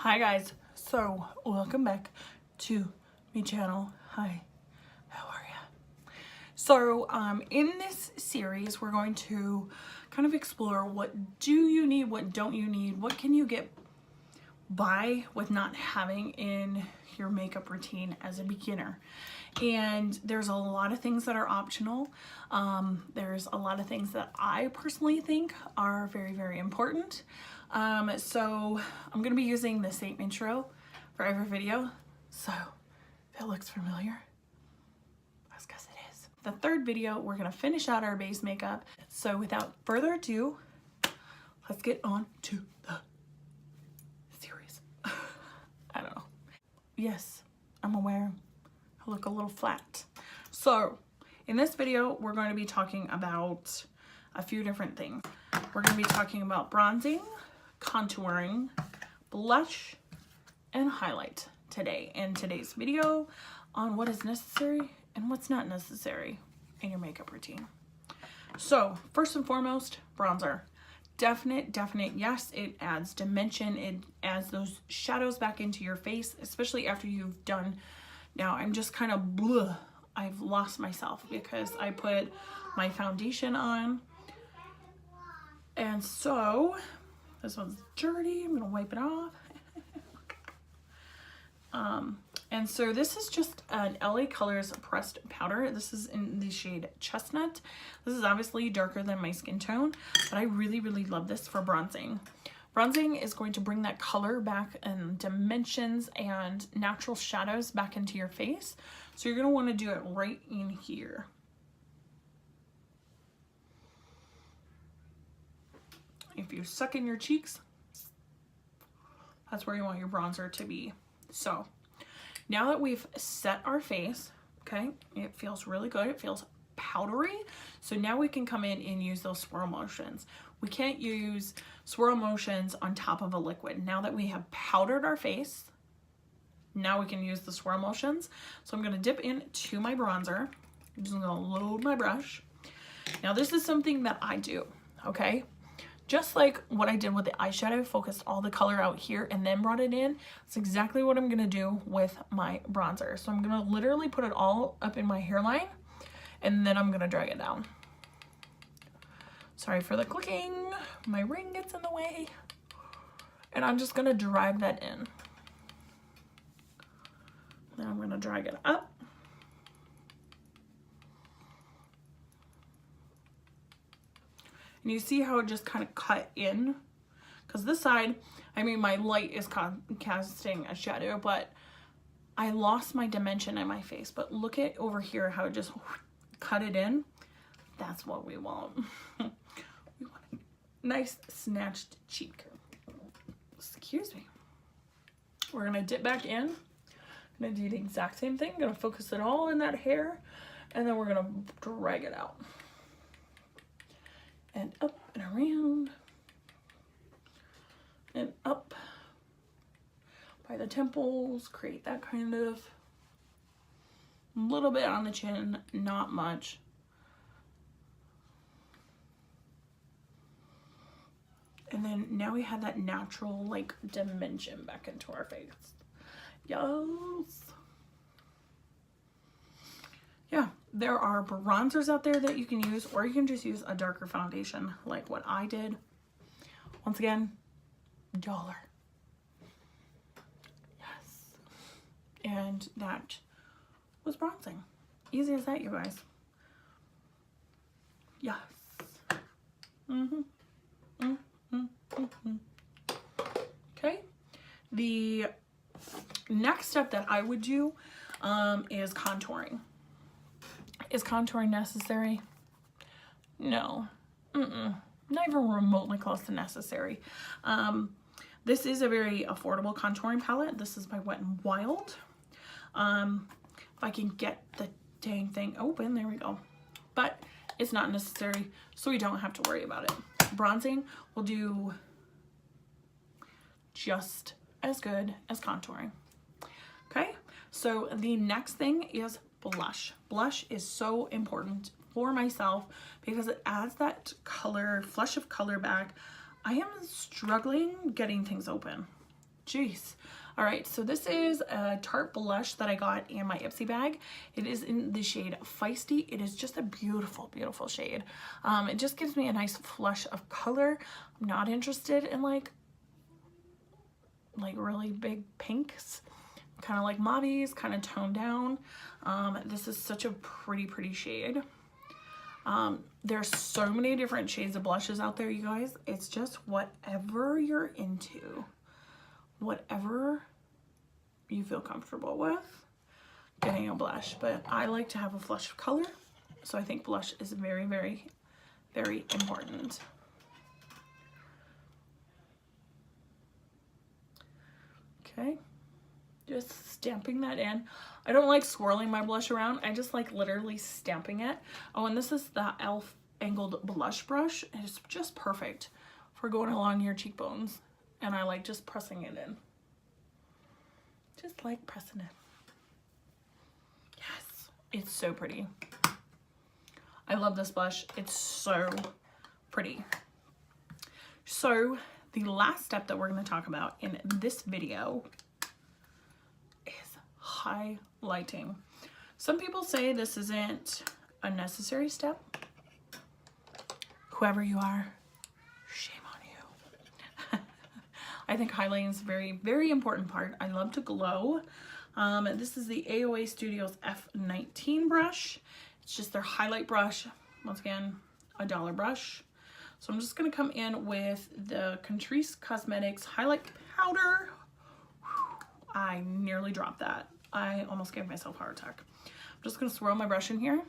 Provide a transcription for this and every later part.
Hi guys, so welcome back to my channel. Hi, how are ya? So in this series we're going to kind of explore what do you need, what don't you need, what can you get by with not having in your makeup routine as a beginner. And there's a lot of things that are optional. There's a lot of things that I personally think are very, very important. So I'm gonna be using the same intro for every video. So if it looks familiar, that's because it is. The third video, we're gonna finish out our base makeup. So without further ado, let's get on to the series. I don't know. Yes, I'm aware I look a little flat. So in this video, we're going to be talking about a few different things. We're going to be talking about bronzing, contouring, blush, and highlight today in today's video on what is necessary and what's not necessary in your makeup routine. So first and foremost, bronzer. Definite, yes, it adds dimension. It adds those shadows back into your face, especially after you've done. Now I'm just kind of blah. I've lost myself because I put my foundation on. And so this one's dirty. I'm gonna wipe it off. And so this is just an LA Colors Pressed Powder. This is in the shade Chestnut. This is obviously darker than my skin tone, but I really, really love this for bronzing. Bronzing is going to bring that color back and dimensions and natural shadows back into your face. So you're gonna wanna do it right in here. If you suck in your cheeks, that's where you want your bronzer to be. So now that we've set our face, okay, it feels really good. It feels powdery. So now we can come in and use those swirl motions. We can't use swirl motions on top of a liquid. Now that we have powdered our face, now we can use the swirl motions. So I'm gonna dip into my bronzer. I'm just gonna load my brush. Now this is something that I do, okay? Just like what I did with the eyeshadow, focused all the color out here and then brought it in. That's exactly what I'm gonna do with my bronzer. So I'm gonna literally put it all up in my hairline and then I'm gonna drag it down. Sorry for the clicking, my ring gets in the way. And I'm just gonna drag that in. Then I'm gonna drag it up. And you see how it just kind of cut in? Because this side, I mean, my light is casting a shadow, but I lost my dimension in my face. But look at over here how it just cut it in. That's what we want. We want a nice snatched cheek. Excuse me. We're gonna dip back in. I'm gonna do the exact same thing. I'm gonna focus it all in that hair, and then we're gonna drag it out. And up and around and up by the temples, create that kind of little bit on the chin, not much. And then now we have that natural like dimension back into our face. Yes. Yeah, there are bronzers out there that you can use, or you can just use a darker foundation like what I did. Once again, $1. Yes. And that was bronzing. Easy as that, you guys. Yes. Okay. The next step that I would do is contouring. Is contouring necessary? No. Not even remotely close to necessary. This is a very affordable contouring palette. This is by Wet n Wild. If I can get the dang thing open, there we go. But it's not necessary, so we don't have to worry about it. Bronzing will do just as good as contouring. Okay, so the next thing is blush. Blush is so important for myself because it adds that color, flush of color back. I am struggling getting things open. Jeez. All right, so this is a Tarte blush that I got in my Ipsy bag. It is in the shade Feisty. It is just a beautiful, beautiful shade. It just gives me a nice flush of color. I'm not interested in like really big pinks. Kind of like mauves, kind of toned down. This is such a pretty, pretty shade. There's so many different shades of blushes out there, you guys. It's just whatever you're into. Whatever you feel comfortable with getting a blush, but I like to have a flush of color, so I think blush is very, very, very important. Okay, just stamping that in. I don't like swirling my blush around. I just like literally stamping it. Oh, and this is the e.l.f. angled blush brush. It's just perfect for going along your cheekbones. And I like just pressing it in. Just like pressing it. Yes, it's so pretty. I love this blush. It's so pretty. So the last step that we're going to talk about in this video is highlighting. Some people say this isn't a necessary step. Whoever you are, shame on you. I think highlighting is a very, very important part. I love to glow. This is the AOA Studios F19 brush. It's just their highlight brush. Once again, $1 brush. So I'm just going to come in with the Catrice Cosmetics highlight powder. I nearly dropped that. I almost gave myself a heart attack. I'm just going to swirl my brush in here.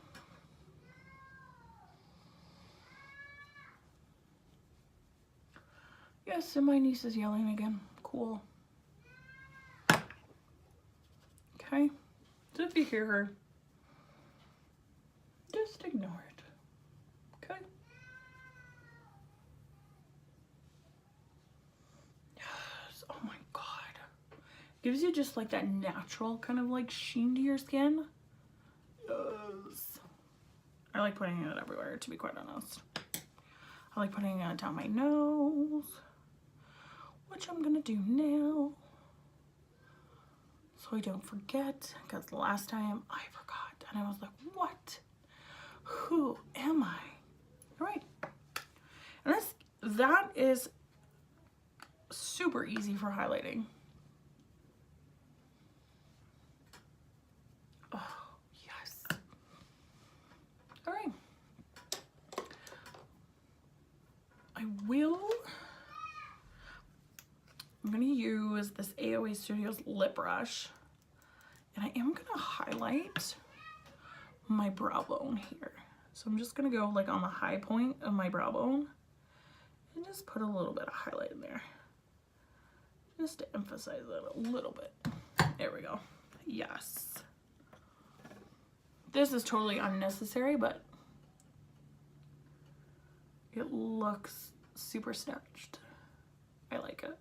Yes, and my niece is yelling again. Cool. Okay. So if you hear her, just ignore it. Okay. Yes. Oh my God. Gives you just like that natural kind of like sheen to your skin. Yes. I like putting it everywhere, to be quite honest. I like putting it down my nose, which I'm gonna do now so I don't forget, because the last time I forgot and I was like, what? Who am I? All right. And that is super easy for highlighting. Oh, yes. All right. I'm going to use this AOA Studios lip brush, and I am going to highlight my brow bone here. So I'm just going to go like on the high point of my brow bone and just put a little bit of highlight in there, just to emphasize it a little bit. There we go. Yes. This is totally unnecessary, but it looks super snatched. I like it.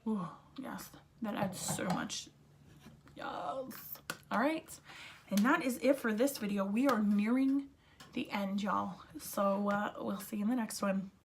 Ooh, yes, that adds so much. Yes. All right, and that is it for this video. We are nearing the end, y'all. So we'll see you in the next one.